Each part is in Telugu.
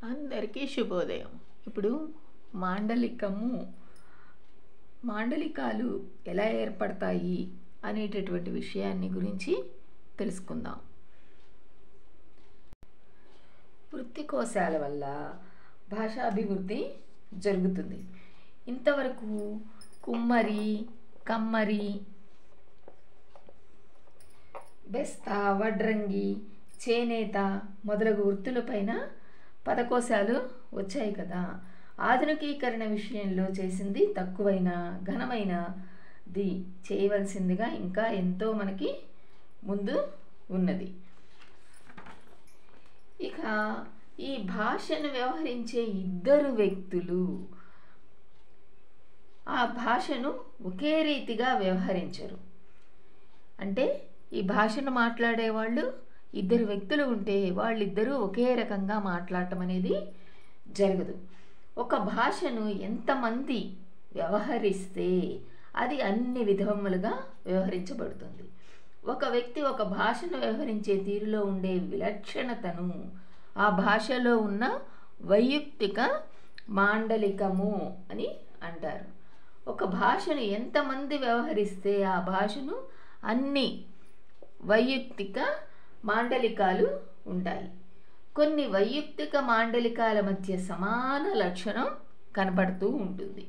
అందరికీ శుభోదయం. ఇప్పుడు మాండలికాలు ఎలా ఏర్పడతాయి అనేటటువంటి విషయాన్ని గురించి తెలుసుకుందాం. వృత్తికోశాల వల్ల భాషాభివృద్ధి జరుగుతుంది. ఇంతవరకు కుమ్మరి, కమ్మరి, బెస్తా, వడ్రంగి, చేనేత మొదలగు వృత్తులపైన పదకోశాలు వచ్చాయి కదా. ఆధునికీకరణ విషయంలో చేసింది తక్కువైన ఘనమైనది చేయవలసిందిగా ఇంకా ఎంతో మనకి ముందు ఉన్నది. ఇక ఈ భాషను వ్యవహరించే ఇద్దరు వ్యక్తులు ఆ భాషను ఒకే రీతిగా వ్యవహరించరు. అంటే ఈ భాషను మాట్లాడేవాళ్ళు ఇద్దరు వ్యక్తులు ఉంటే వాళ్ళిద్దరూ ఒకే రకంగా మాట్లాడటం అనేది జరగదు. ఒక భాషను ఎంతమంది వ్యవహరిస్తే అది అన్ని విధములుగా వ్యవహరించబడుతుంది. ఒక వ్యక్తి ఒక భాషను వ్యవహరించే తీరులో ఉండే విలక్షణతను ఆ భాషలో ఉన్న వైయక్తిక మాండలికము అని అంటారు. ఒక భాషను ఎంతమంది వ్యవహరిస్తే ఆ భాషను అన్ని వైయక్తిక మాండలికాలు ఉంటాయి. కొన్ని వైయక్తిక మాండలికాల మధ్య సమాన లక్షణం కనబడుతూ ఉంటుంది.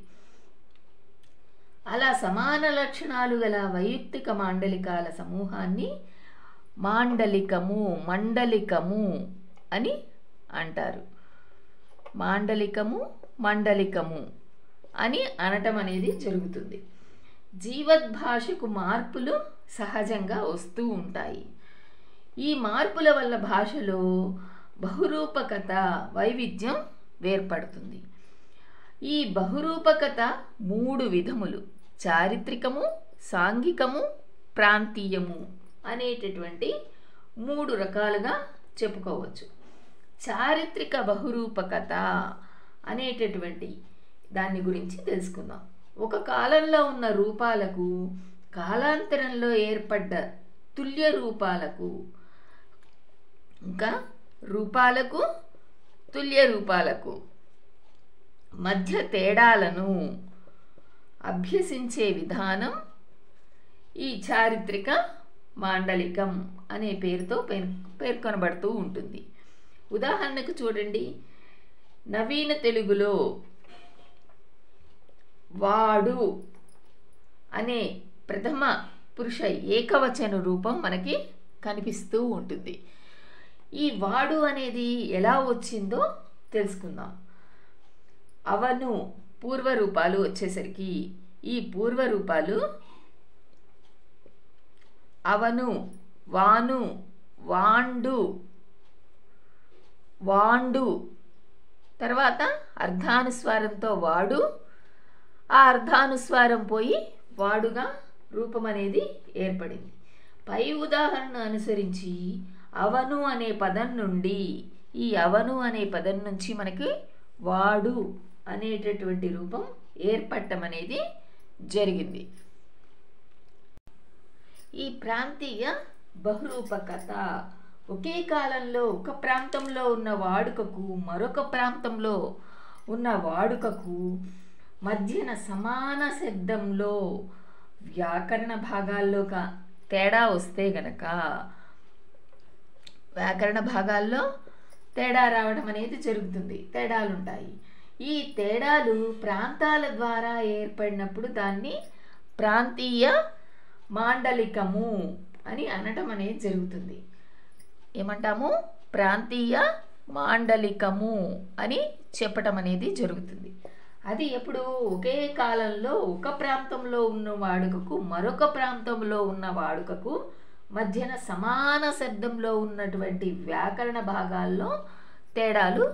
అలా సమాన లక్షణాలు గల వైయక్తిక మాండలికాల సమూహాన్ని మండలికము అని అంటారు. మండలికము అని అనటం అనేది జరుగుతుంది. జీవద్భాషకు మార్పులు సహజంగా వస్తూ ఉంటాయి. ఈ మార్పుల వల్ల భాషలో బహురూపకత, వైవిధ్యం ఏర్పడుతుంది. ఈ బహురూపకత 3 విధములు: చారిత్రికము, సాంఘికము, ప్రాంతీయము అనేటటువంటి 3 రకాలుగా చెప్పుకోవచ్చు. చారిత్రక బహురూపకత అనేటటువంటి దాని గురించి తెలుసుకుందాం. ఒక కాలంలో ఉన్న రూపాలకు కాలాంతరంలో ఏర్పడ్డ తుల్య రూపాలకు, ఇంకా రూపాలకు తుల్య రూపాలకు మధ్య తేడాలను అభ్యసించే విధానం ఈ చారిత్రక మాండలికం అనే పేరుతో పేర్కొనబడుతూ ఉంటుంది. ఉదాహరణకు చూడండి, నవీన తెలుగులో వాడు అనే ప్రథమ పురుష ఏకవచన రూపం మనకి కనిపిస్తూ ఉంటుంది. ఈ వాడు అనేది ఎలా వచ్చిందో తెలుసుకుందాం. అవను పూర్వరూపాలు వచ్చేసరికి ఈ పూర్వరూపాలు అవను, వాను, వాండు తర్వాత అర్ధానుస్వారంతో వాడు, ఆ అర్ధానుస్వారం పోయి వాడుగా రూపం అనేది ఏర్పడింది. పై ఉదాహరణ అనుసరించి అవను అనే పదం నుండి, ఈ అవను అనే పదం నుంచి మనకి వాడు అనేటటువంటి రూపం ఏర్పడటం అనేది జరిగింది. ఈ ప్రాంతీయ బహురూపకత ఒకే కాలంలో ఒక ప్రాంతంలో ఉన్న వాడుకకు మరొక ప్రాంతంలో ఉన్న వాడుకకు మధ్యన సమాన శబ్దంలో వ్యాకరణ భాగాల్లో తేడా వస్తే గనక వ్యాకరణ భాగాల్లో తేడా రావడం అనేది జరుగుతుంది. తేడాలు ఉంటాయి. ఈ తేడాలు ప్రాంతాల ద్వారా ఏర్పడినప్పుడు దాన్ని ప్రాంతీయ మాండలికము అని అనటం అనేది జరుగుతుంది. ఏమంటాము? ప్రాంతీయ మాండలికము అని చెప్పటం అనేది జరుగుతుంది. అది ఎప్పుడు ఒకే కాలంలో ఒక ప్రాంతంలో ఉన్న వాడుకకు మరొక ప్రాంతంలో ఉన్న వాడుకకు మధ్యన సమాన శబ్దంలో ఉన్నటువంటి వ్యాకరణ భాగాల్లో తేడాలు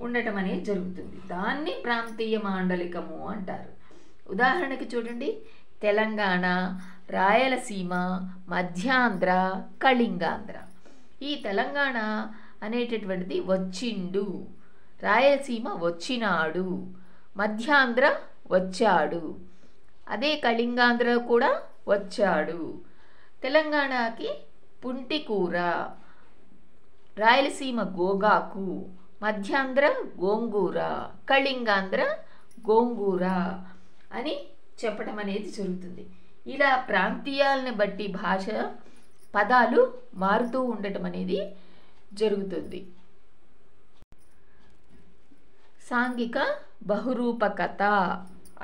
ఉండటం అనేది జరుగుతుంది. దాన్ని ప్రాంతీయ మాండలికము అంటారు. ఉదాహరణకి చూడండి, తెలంగాణ, రాయలసీమ, మధ్యాంధ్ర, కళింగాంధ్ర. ఈ తెలంగాణ అనేటటువంటిది వచ్చిండు, రాయలసీమ వచ్చినాడు, మధ్యాంధ్ర వచ్చాడు, అదే కళింగాంధ్ర కూడా వచ్చాడు. తెలంగాణకి పుంటికూర, రాయలసీమ గోగాకు, మధ్యాంధ్ర గోంగూర, కళింగాంధ్ర గోంగూర అని చెప్పడం అనేది జరుగుతుంది. ఇలా ప్రాంతీయాలను బట్టి భాష పదాలు మారుతూ ఉండటం అనేది జరుగుతుంది. సాంఘిక బహురూపకత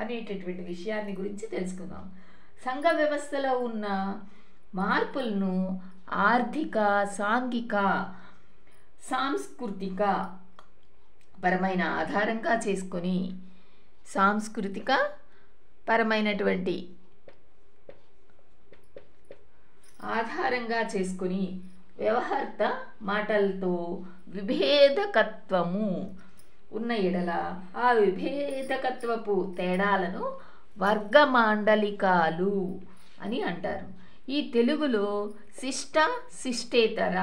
అనేటటువంటి విషయాన్ని గురించి తెలుసుకుందాం. సంఘ వ్యవస్థలో ఉన్న మార్పులను ఆర్థిక, సాంఘిక, సాంస్కృతిక పరమైన ఆధారంగా చేసుకొని సాంస్కృతిక పరమైనటువంటి ఆధారంగా చేసుకుని వ్యవహార్త మాటలతో విభేదకత్వము ఉన్న ఎడల ఆ విభేదకత్వపు తేడాలను వర్గమాండలికాలు అని అంటారు. ఈ తెలుగులో శిష్ట శిష్టేతర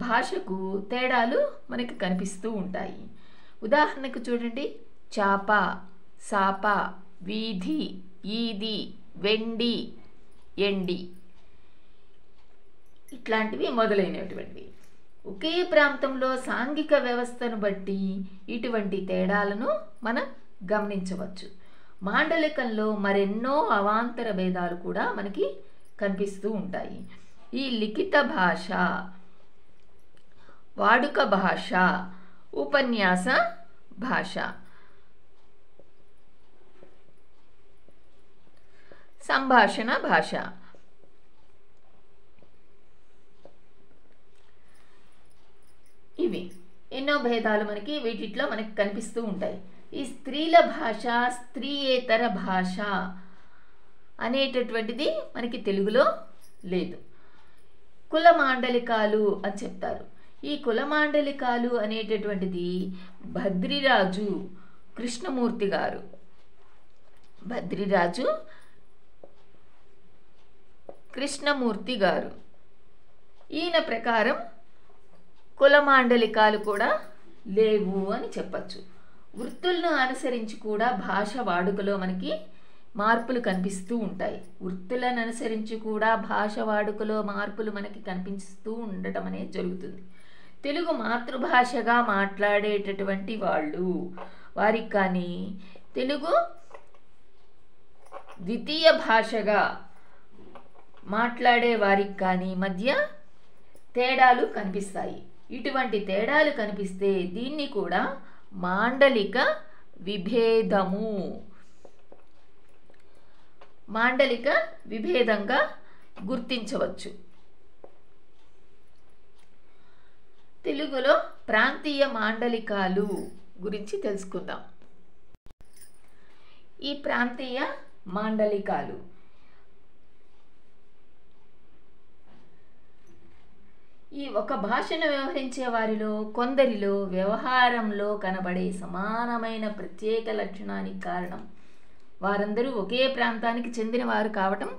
భాషకు తేడాలు మనకి కనిపిస్తూ ఉంటాయి. ఉదాహరణకు చూడండి, చాప, సాప, వీధి, ఈది, వెండి, ఎండి ఇట్లాంటివి మొదలైనటువంటివి. ఒకే ప్రాంతంలో సాంఘిక వ్యవస్థను బట్టి ఇటువంటి తేడాలను మనం గమనించవచ్చు. మాండలికంలో మరెన్నో అవాంతర భేదాలు కూడా మనకి కనిపిస్తూ ఉంటాయి. ఈ లిఖిత భాష, వాడుక భాష, ఉపన్యాస భాష, సంభాషణ భాష ఇవి ఎన్నో భేదాలు వీటిలో మనకి కనిపిస్తూ ఉంటాయి. ఈ స్త్రీల భాష, స్త్రీయేతర భాష అనేటటువంటిది మనకి తెలుగులో లేదు. కుల మాండలికాలు అని చెప్తారు. ఈ కుల మాండలికాలు అనేటటువంటిది భద్రిరాజు కృష్ణమూర్తి గారు, భద్రిరాజు కృష్ణమూర్తి గారు ఈయన ప్రకారం కుల మాండలికాలు కూడా లేవు అని చెప్పచ్చు. వృత్తులను అనుసరించి కూడా భాష వాడుకలో మనకి మార్పులు కనిపిస్తూ ఉంటాయి. వృత్తులను అనుసరించి కూడా భాష వాడుకలో మార్పులు మనకి కనిపిస్తూ ఉండటం అనేది జరుగుతుంది. తెలుగు మాతృభాషగా మాట్లాడేటటువంటి వారికి కానీ తెలుగు ద్వితీయ భాషగా మాట్లాడే వారికి కానీ మధ్య తేడాలు కనిపిస్తాయి. ఇటువంటి తేడాలు కనిపిస్తే దీన్ని కూడా మాండలిక విభేదము, మాండలిక విభేదంగా గుర్తించవచ్చు. తెలుగులో ప్రాంతీయ మాండలికాలు గురించి తెలుసుకుందాం. ఈ ప్రాంతీయ మాండలికాలు ఈ ఒక భాషను వ్యవహరించే వారిలో కొందరిలో వ్యవహారంలో కనబడే సమానమైన ప్రత్యేక లక్షణానికి కారణం వారందరూ ఒకే ప్రాంతానికి చెందిన వారు కావటం.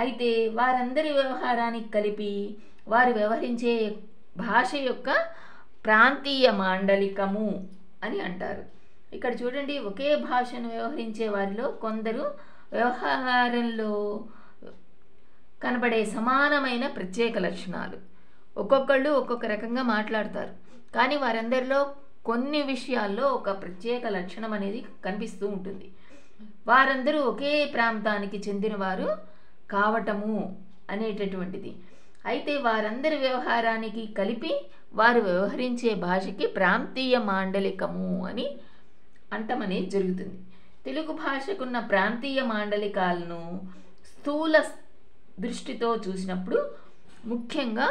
అయితే వారందరి వ్యవహారానికి కలిపి వారు వ్యవహరించే భాష యొక్క ప్రాంతీయ మాండలికము అని అంటారు. ఇక్కడ చూడండి, ఒకే భాషను వ్యవహరించే వారిలో కొందరు వ్యవహారంలో కనబడే సమానమైన ప్రత్యేక లక్షణాలు. ఒక్కొక్కళ్ళు ఒక్కొక్క రకంగా మాట్లాడతారు, కానీ వారందరిలో కొన్ని విషయాల్లో ఒక ప్రత్యేక లక్షణం అనేది కనిపిస్తూ ఉంటుంది. వారందరూ ఒకే ప్రాంతానికి చెందినవారు కావటము అనేటటువంటిది. అయితే వారందరి వ్యవహారానికి కలిపి వారు వ్యవహరించే భాషకి ప్రాంతీయ మాండలికము అని అంటమనేది జరుగుతుంది. తెలుగు భాషకున్న ప్రాంతీయ మాండలికాలను స్థూల దృష్టితో చూసినప్పుడు ముఖ్యంగా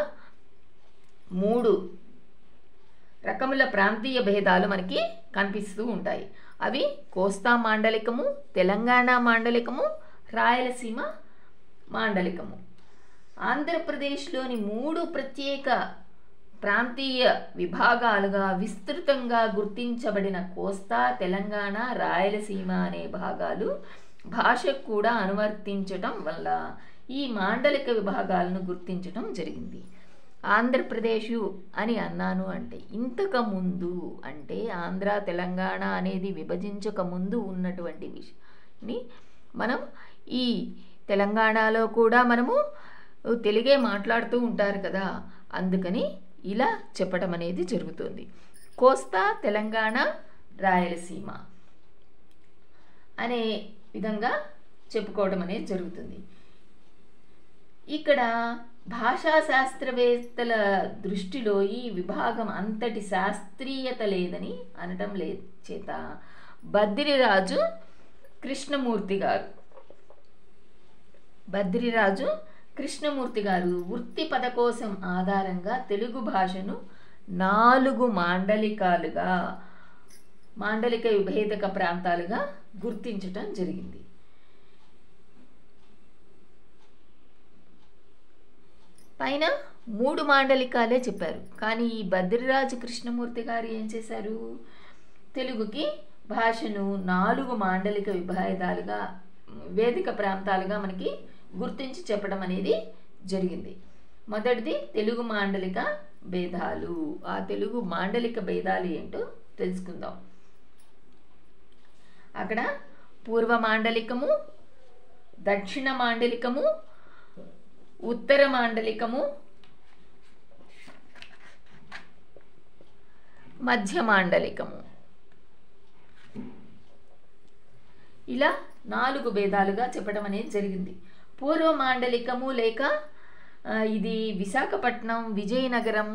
3 రకముల ప్రాంతీయ భేదాలు మనకి కనిపిస్తూ ఉంటాయి. అవి కోస్తా మాండలికము, తెలంగాణ మాండలికము, రాయలసీమ మాండలికము. ఆంధ్రప్రదేశ్లోని 3 ప్రత్యేక ప్రాంతీయ విభాగాలుగా విస్తృతంగా గుర్తించబడిన కోస్తా, తెలంగాణ, రాయలసీమ అనే భాగాలు భాషకు కూడా అనువర్తించటం వల్ల ఈ మాండలిక విభాగాలను గుర్తించటం జరిగింది. ఆంధ్రప్రదేశు అని అన్నాను అంటే ఇంతకుముందు, అంటే ఆంధ్ర తెలంగాణ అనేది విభజించక ముందు ఉన్నటువంటి విషయాన్ని మనం ఈ తెలంగాణలో కూడా మనము తెలుగే మాట్లాడుతూ ఉంటారు కదా, అందుకని ఇలా చెప్పడం అనేది జరుగుతుంది. కోస్తా, తెలంగాణ, రాయలసీమ అనే విధంగా చెప్పుకోవడం అనేది జరుగుతుంది. ఇక్కడ భాషా శాస్త్రవేత్తల దృష్టిలో ఈ విభాగం అంతటి శాస్త్రీయత లేదని అనటం చేత బద్రిరాజు కృష్ణమూర్తి గారు వృత్తి పదకోశం ఆధారంగా తెలుగు భాషను 4 మాండలిక విభేదక ప్రాంతాలుగా గుర్తించటం జరిగింది. పైన 3 మాండలికాలే చెప్పారు. కానీ ఈ బద్రిరాజు కృష్ణమూర్తి గారు ఏం చేశారు? తెలుగుకి భాషను 4 మాండలిక వేదిక ప్రాంతాలుగా మనకి గుర్తించి చెప్పడం అనేది జరిగింది. మొదటిది తెలుగు మాండలిక భేదాలు. ఆ తెలుగు మాండలిక భేదాలు ఏంటో తెలుసుకుందాం. అక్కడ పూర్వ మాండలికము, దక్షిణ మాండలికము, ఉత్తర మాండలికము, మధ్య మాండలికము, ఇలా 4 భేదాలుగా చెప్పడం అనేది జరిగింది. పూర్వ మాండలికము లేక ఇది విశాఖపట్నం, విజయనగరం.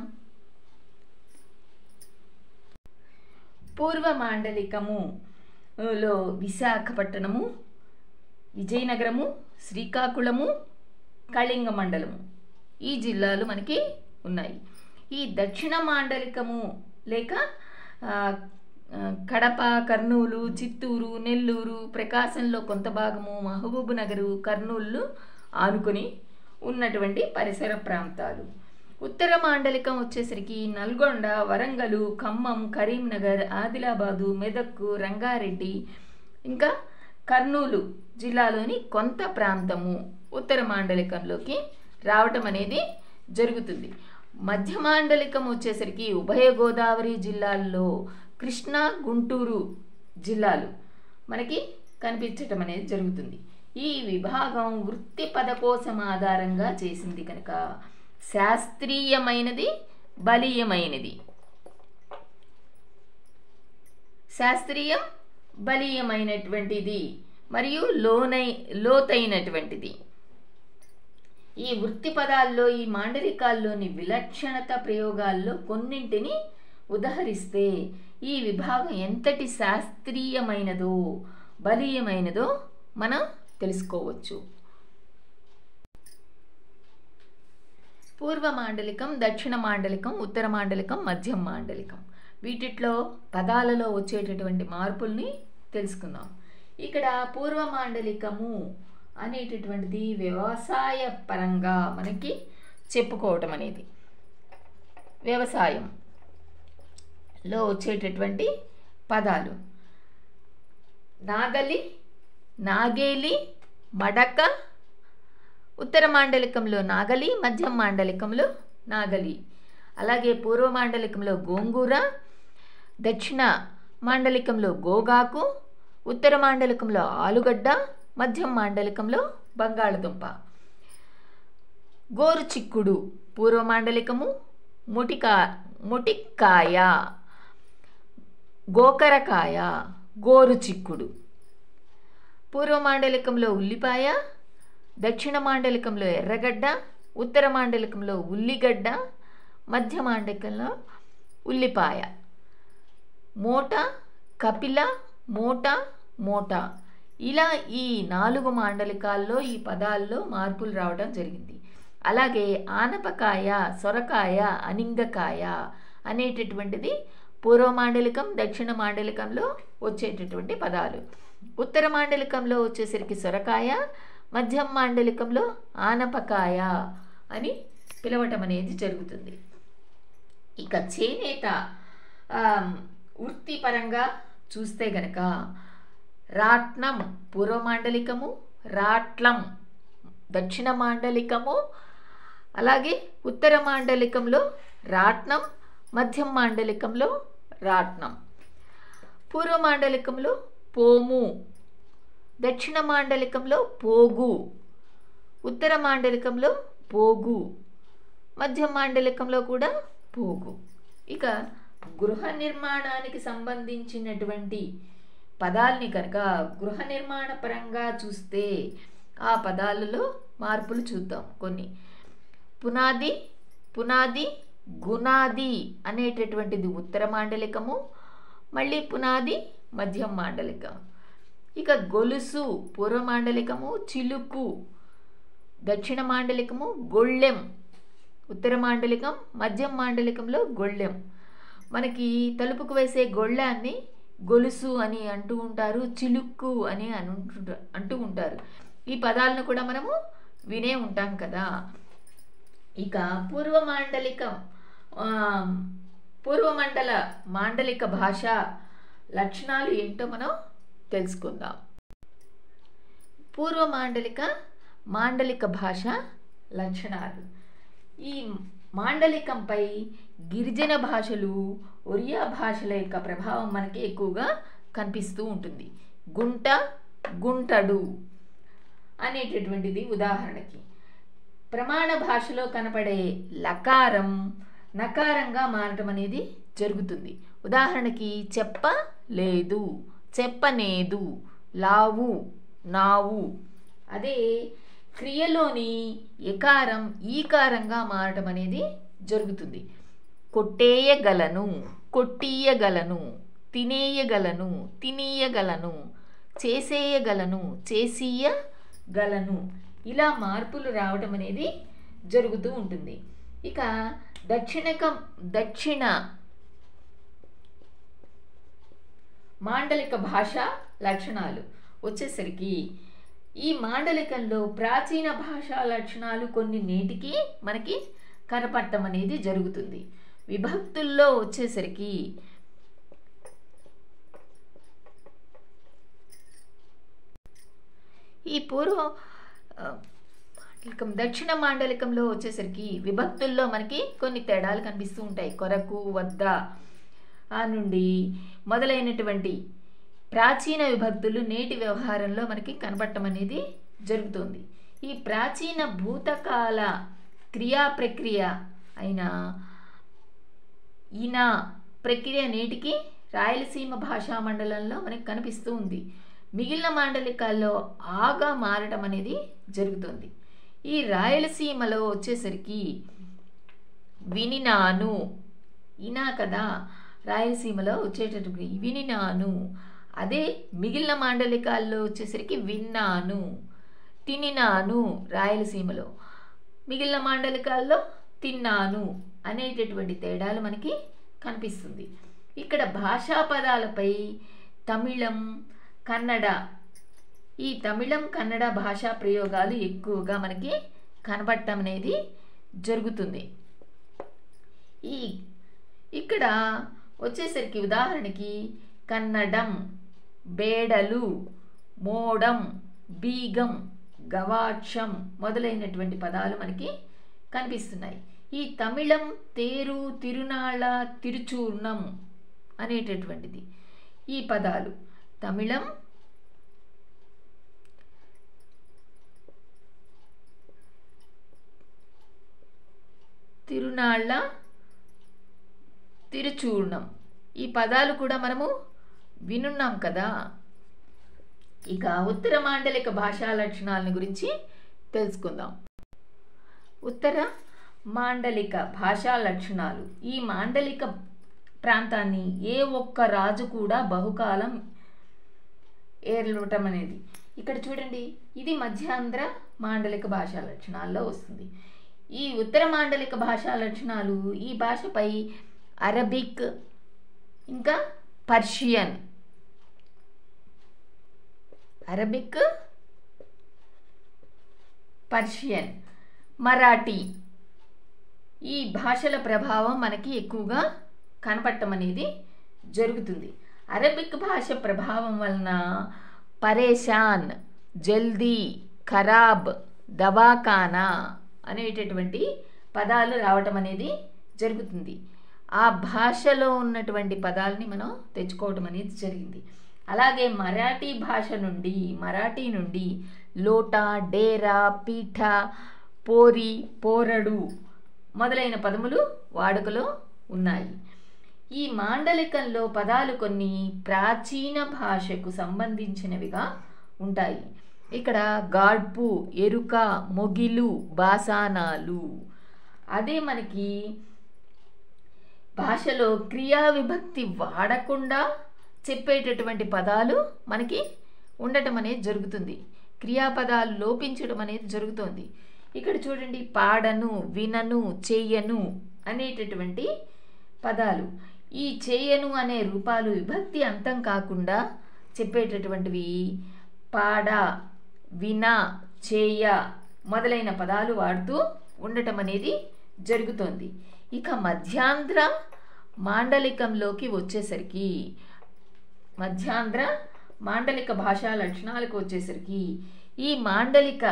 పూర్వ మాండలికములో విశాఖపట్నము, విజయనగరము, శ్రీకాకుళము, కళింగ మండలము ఈ జిల్లాలు మనకి ఉన్నాయి. ఈ దక్షిణ మాండలికము లేక కడప, కర్నూలు, చిత్తూరు, నెల్లూరు, ప్రకాశంలో కొంత భాగము, మహబూబ్ నగరు, కర్నూలు ఆనుకొని ఉన్నటువంటి పరిసర ప్రాంతాలు. ఉత్తర మాండలికం వచ్చేసరికి నల్గొండ, వరంగల్, ఖమ్మం, కరీంనగర్, ఆదిలాబాదు, మెదక్, రంగారెడ్డి ఇంకా కర్నూలు జిల్లాలోని కొంత ప్రాంతము ఉత్తర మాండలికంలోకి రావటం అనేది జరుగుతుంది. మధ్య మాండలికం వచ్చేసరికి ఉభయ గోదావరి జిల్లాల్లో కృష్ణా, గుంటూరు జిల్లాలు మనకి కనిపించటం అనేది జరుగుతుంది. ఈ విభాగం వృత్తి పదకోశం ఆధారంగా చేసింది కనుక శాస్త్రీయమైనది, బలీయమైనది. శాస్త్రీయం, బలీయమైనటువంటిది మరియు లోతైనటువంటిది. ఈ వృత్తి పదాల్లో ఈ మాండలికాల్లోని విలక్షణత ప్రయోగాల్లో కొన్నింటిని ఉదహరిస్తే ఈ విభాగం ఎంతటి శాస్త్రీయమైనదో, బలీయమైనదో మనం తెలుసుకోవచ్చు. పూర్వ మాండలికం, దక్షిణ మాండలికం, ఉత్తర మాండలికం, మధ్య మాండలికం వీటిలో పదాలలో వచ్చేటటువంటి మార్పుల్ని తెలుసుకుందాం. ఇక్కడ పూర్వ మాండలికము అనేటటువంటిది వ్యవసాయ పరంగా మనకి చెప్పుకోవటం అనేది. వ్యవసాయంలో వచ్చేటటువంటి పదాలు నాగలి, నాగేలి, మడక. ఉత్తర మాండలికంలో నాగలి, మధ్య మాండలికంలో నాగలి. అలాగే పూర్వ మాండలికంలో గోంగూర, దక్షిణ మాండలికంలో గోగాకు, ఉత్తర మాండలికంలో ఆలుగడ్డ, మధ్య మాండలికంలో బంగాళదుంప. గోరు చిక్కుడు పూర్వ మాండలికము, ముటిక్కాయ, గోకరకాయ, గోరు చిక్కుడు. పూర్వ మాండలికంలో ఉల్లిపాయ, దక్షిణ మాండలికంలో ఎర్రగడ్డ, ఉత్తర మాండలికంలో ఉల్లిగడ్డ, మధ్య మాండలికంలో ఉల్లిపాయ. మోట, కపిల, మోట. ఇలా ఈ 4 మాండలికాల్లో ఈ పదాల్లో మార్పులు రావడం జరిగింది. అలాగే ఆనపకాయ, సొరకాయ, అనింగకాయ అనేటటువంటిది పూర్వ మాండలికం, దక్షిణ మాండలికంలో వచ్చేటటువంటి పదాలు. ఉత్తర మాండలికంలో వచ్చేసరికి సొరకాయ, మధ్య మాండలికంలో ఆనపకాయ అని పిలవటం అనేది జరుగుతుంది. ఇక చేనేత వృత్తిపరంగా చూస్తే గనక రాట్నం పూర్వ మాండలికము, రాట్లం దక్షిణ మాండలికము, అలాగే ఉత్తర మాండలికంలో రాట్నం, మధ్య మాండలికంలో రాట్నం. పూర్వ మాండలికంలో పోము, దక్షిణ మాండలికంలో పోగు, ఉత్తర మాండలికంలో పోగు, మధ్య మాండలికంలో కూడా పోగు. ఇక గృహ నిర్మాణానికి సంబంధించినటువంటి పదాలని కనుక గృహ నిర్మాణ పరంగా చూస్తే ఆ పదాలలో మార్పులు చూద్దాం కొన్ని. పునాది, పునాది, గునాది అనేటటువంటిది ఉత్తర మాండలికము, మళ్ళీ పునాది మధ్యం మాండలికం. ఇక గొలుసు పూర్వ మాండలికము, చిలుకు దక్షిణ మాండలికము, గొళ్ళెం ఉత్తర మాండలికం, మధ్యం మాండలికంలో గొళ్ళెం. మనకి తలుపుకు వేసే గొళ్ళాన్ని గొలుసు అని అంటూ ఉంటారు, చిలుక్కు అని అంటూ ఉంటారు. ఈ పదాలను కూడా మనము వినే ఉంటాం కదా. ఇక పూర్వమండల మాండలిక భాష లక్షణాలు ఏంటో మనం తెలుసుకుందాం. మాండలిక భాష లక్షణాలు. ఈ మాండలికంపై గిరిజన భాషలు, ఒరియా భాషల యొక్క ప్రభావం మనకి ఎక్కువగా కనిపిస్తూ ఉంటుంది. గుంట, గుంటడు అనేటటువంటిది ఉదాహరణకి. ప్రమాణ భాషలో కనపడే లకారం నకారంగా మారటం అనేది జరుగుతుంది. ఉదాహరణకి చెప్ప లేదు, చెప్పనేదు, లావు, నావు. అదే క్రియలోని ఎకారం ఈకారంగా మారటం అనేది జరుగుతుంది. కొట్టేయగలను, కొట్టియగలను, తినేయగలను, తినీయగలను, చేసేయగలను, చేసియగలను. ఇలా మార్పులు రావటం అనేది జరుగుతూ ఉంటుంది. ఇక దక్షిణ మాండలిక భాష లక్షణాలు వచ్చేసరికి ఈ మాండలికంలో ప్రాచీన భాషా లక్షణాలు కొన్ని నేటికి మనకి కనపడటం అనేది జరుగుతుంది. విభక్తుల్లో వచ్చేసరికి ఈ దక్షిణ మాండలికంలో వచ్చేసరికి విభక్తుల్లో మనకి కొన్ని తేడాలు కనిపిస్తూ ఉంటాయి. కొరకు, వద్ద నుండి మొదలైనటువంటి ప్రాచీన విభక్తులు నేటి వ్యవహారంలో మనకి కనపడటం అనేది జరుగుతుంది. ఈ ప్రాచీన భూతకాల క్రియా ప్రక్రియ అయిన ఈనా ప్రక్రియ నేటికి రాయలసీమ భాషా మండలంలో మనకి కనిపిస్తూ ఉంది. మిగిలిన మాండలికాల్లో ఆగా మారటం అనేది జరుగుతుంది. ఈ రాయలసీమలో వచ్చేసరికి వినినాను, ఈనా కదా రాయలసీమలో వచ్చేటటువంటి వినినాను. అదే మిగిలిన మాండలికాల్లో వచ్చేసరికి విన్నాను, తినినాను రాయలసీమలో, మిగిలిన మాండలికాల్లో తిన్నాను అనేటటువంటి తేడాలు మనకి కనిపిస్తుంది. ఇక్కడ భాషా పదాలపై తమిళం, కన్నడ, ఈ తమిళం కన్నడ భాషా ప్రయోగాలు ఎక్కువగా మనకి కనబడటం అనేది జరుగుతుంది. ఇక్కడ వచ్చేసరికి ఉదాహరణకి కన్నడం, బేడలు, మోడం, బీగం, గవాక్షం మొదలైనటువంటి పదాలు మనకి కనిపిస్తున్నాయి. ఈ తమిళం తేరు, తిరునాళ్ళ, తిరుచూర్ణం అనేటటువంటిది ఈ పదాలు. తమిళం, తిరునాళ్ళ, తిరుచూర్ణం ఈ పదాలు కూడా మనము వినున్నాం కదా. ఇక ఉత్తర మాండలిక భాషా లక్షణాలను గురించి తెలుసుకుందాం. ఉత్తర మాండలిక భాషా లక్షణాలు. ఈ మాండలిక ప్రాంతాన్ని ఏ ఒక్క రాజు కూడా బహుకాలం ఏలటం అనేది. ఇక్కడ చూడండి, ఇది మధ్యాంధ్ర మాండలిక భాషా లక్షణాల్లో వస్తుంది. ఈ ఉత్తర మాండలిక భాషా లక్షణాలు ఈ భాషపై అరబిక్, ఇంకా పర్షియన్, అరబిక్, పర్షియన్, మరాఠీ ఈ భాషల ప్రభావం మనకి ఎక్కువగా కనపడటం అనేది జరుగుతుంది. అరబిక్ భాష ప్రభావం వలన పరేషాన్, జల్దీ, ఖరాబ్, దవాఖానా అనేటటువంటి పదాలు రావటం అనేది జరుగుతుంది. ఆ భాషలో ఉన్నటువంటి పదాలని మనం తెచ్చుకోవటం అనేది జరిగింది. అలాగే మరాఠీ నుండి లోటా, డేరా, పీఠ, పోరి, పోరడు మొదలైన పదములు వాడుకలో ఉన్నాయి. ఈ మాండలికంలో పదాలు కొన్ని ప్రాచీన భాషకు సంబంధించినవిగా ఉంటాయి. ఇక్కడ గాడ్పు, ఎరుక, మొగిలు, బాసానాలు. అదే మనకి భాషలో క్రియా విభక్తి వాడకుండా చెప్పేటటువంటి పదాలు మనకి ఉండటం అనేది జరుగుతుంది. క్రియాపదాలు లోపించడం అనేది జరుగుతుంది. ఇక్కడ చూడండి, పాడను, వినను, చెయ్యను అనేటటువంటి పదాలు. ఈ చేయను అనే రూపాలు విభక్తి అంతం కాకుండా చెప్పేటటువంటివి పాడ, విన, చేయ మొదలైన పదాలు వాడుతూ ఉండటం అనేది జరుగుతోంది. ఇక మధ్యాంధ్ర మాండలికంలోకి వచ్చేసరికి, మధ్యాంధ్ర మాండలిక భాషా లక్షణాలకు వచ్చేసరికి ఈ మాండలిక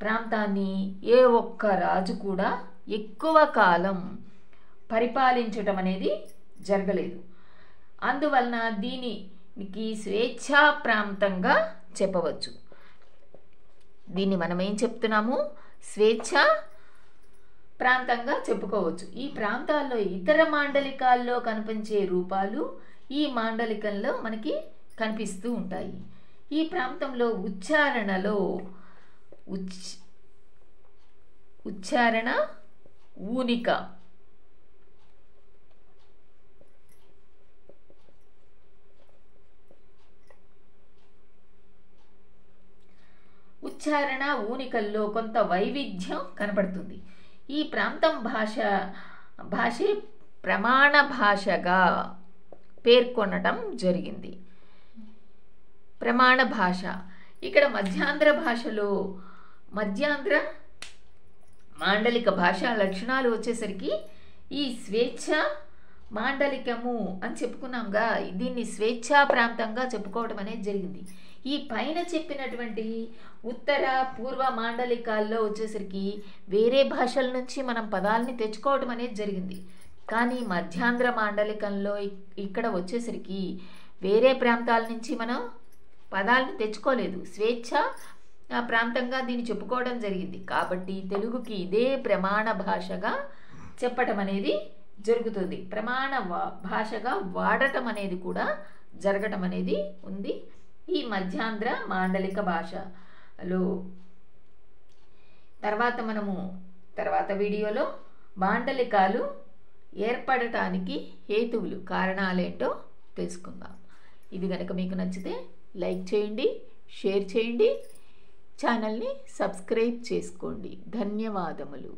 ప్రాంతాన్ని ఏ ఒక్క రాజు కూడా ఎక్కువ కాలం పరిపాలించటం అనేది జరగలేదు. అందువలన దీనికి స్వేచ్ఛా ప్రాంతంగా చెప్పవచ్చు. దీన్ని మనం ఏం చెప్తున్నాము? స్వేచ్ఛా ప్రాంతంగా చెప్పుకోవచ్చు. ఈ ప్రాంతాల్లో ఇతర మాండలికాల్లో కనిపించే రూపాలు ఈ మాండలికంలో మనకి కనిపిస్తూ ఉంటాయి. ఈ ప్రాంతంలో ఉచ్చారణలో ఉచ్చారణ ఊనిక, ఉచ్చారణ ఊనికల్లో కొంత వైవిధ్యం కనపడుతుంది. ఈ ప్రాంతం భాషే ప్రమాణ భాషగా పేర్కొనటం జరిగింది. ప్రమాణ భాష. ఇక్కడ మధ్యాంధ్ర భాషలో మధ్యాంధ్ర మాండలిక భాషా లక్షణాలు వచ్చేసరికి ఈ స్వేచ్ఛ మాండలికము అని చెప్పుకున్నాంగా, దీన్ని స్వేచ్ఛా ప్రాంతంగా చెప్పుకోవడం అనేది జరిగింది. ఈ పైన చెప్పినటువంటి ఉత్తర పూర్వ మాండలికాల్లో వచ్చేసరికి వేరే భాషల నుంచి మనం పదాలని తెచ్చుకోవడం అనేది జరిగింది. కానీ మధ్యాంధ్ర మాండలికంలో ఇక్కడ వచ్చేసరికి వేరే ప్రాంతాల నుంచి మనం పదాలను తెచ్చుకోలేదు. స్వేచ్ఛ ప్రాంతంగా దీన్ని చెప్పుకోవడం జరిగింది. కాబట్టి తెలుగుకి ఇదే ప్రమాణ భాషగా చెప్పటం అనేది జరుగుతుంది. ప్రమాణ భాషగా వాడటం అనేది కూడా జరగటం అనేది ఉంది ఈ మధ్యాంధ్ర మాండలిక భాషలో. తర్వాత వీడియోలో మాండలికాలు ఏర్పడటానికి హేతువులు, కారణాలేంటో తెలుసుకుందాం. ఇది కనుక మీకు నచ్చితే లైక్ చేయండి, షేర్ చేయండి, ఛానల్ని సబ్స్క్రైబ్ చేసుకోండి. ధన్యవాదములు.